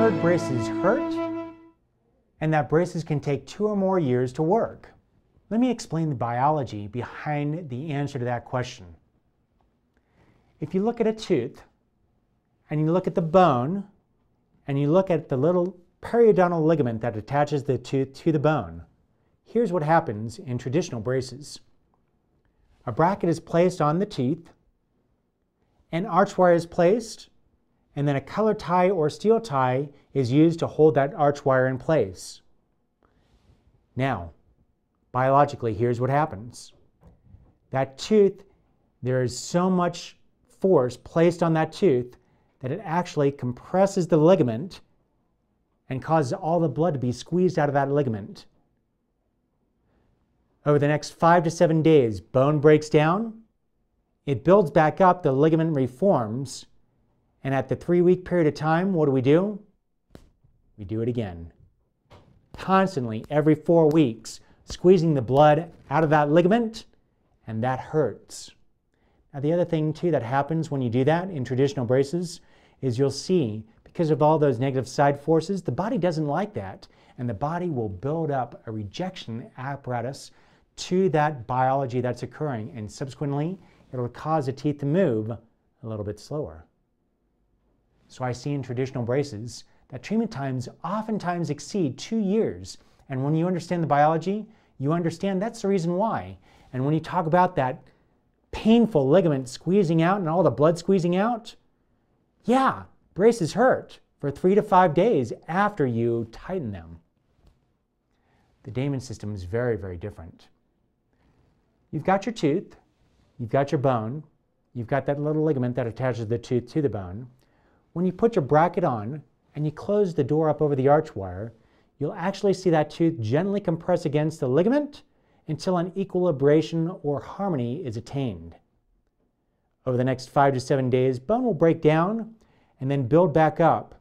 heard braces hurt and that braces can take 2 or more years to work. Let me explain the biology behind the answer to that question. If you look at a tooth and you look at the bone and you look at the little periodontal ligament that attaches the tooth to the bone, here's what happens in traditional braces. A bracket is placed on the teeth, an arch wire is placed, and then a color tie or steel tie is used to hold that arch wire in place. Now, biologically, here's what happens. That tooth, there is so much force placed on that tooth that it actually compresses the ligament and causes all the blood to be squeezed out of that ligament. Over the next 5 to 7 days, bone breaks down, it builds back up, the ligament reforms, and at the 3-week period of time, what do? We do it again. Constantly, every 4 weeks, squeezing the blood out of that ligament, and that hurts. Now, the other thing, too, that happens when you do that in traditional braces is you'll see, because of all those negative side forces, the body doesn't like that, and the body will build up a rejection apparatus to that biology that's occurring, and subsequently, it'll cause the teeth to move a little bit slower. So I see in traditional braces that treatment times oftentimes exceed 2 years, and when you understand the biology, you understand that's the reason why. And when you talk about that painful ligament squeezing out and all the blood squeezing out, yeah, braces hurt for 3 to 5 days after you tighten them. The Damon system is very, very different. You've got your tooth, you've got your bone, you've got that little ligament that attaches the tooth to the bone. When you put your bracket on and you close the door up over the arch wire, you'll actually see that tooth gently compress against the ligament until an equilibration or harmony is attained. Over the next 5 to 7 days, bone will break down and then build back up.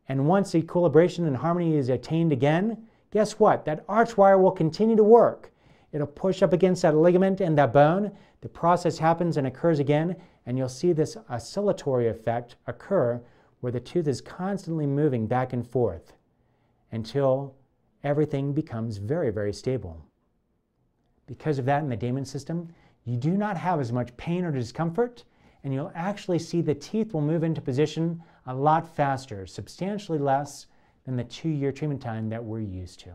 And once equilibration and harmony is attained again, guess what? That arch wire will continue to work. It'll push up against that ligament and that bone. The process happens and occurs again, and you'll see this oscillatory effect occur where the tooth is constantly moving back and forth until everything becomes very, very stable. Because of that in the Damon system, you do not have as much pain or discomfort, and you'll actually see the teeth will move into position a lot faster, substantially less than the 2-year treatment time that we're used to.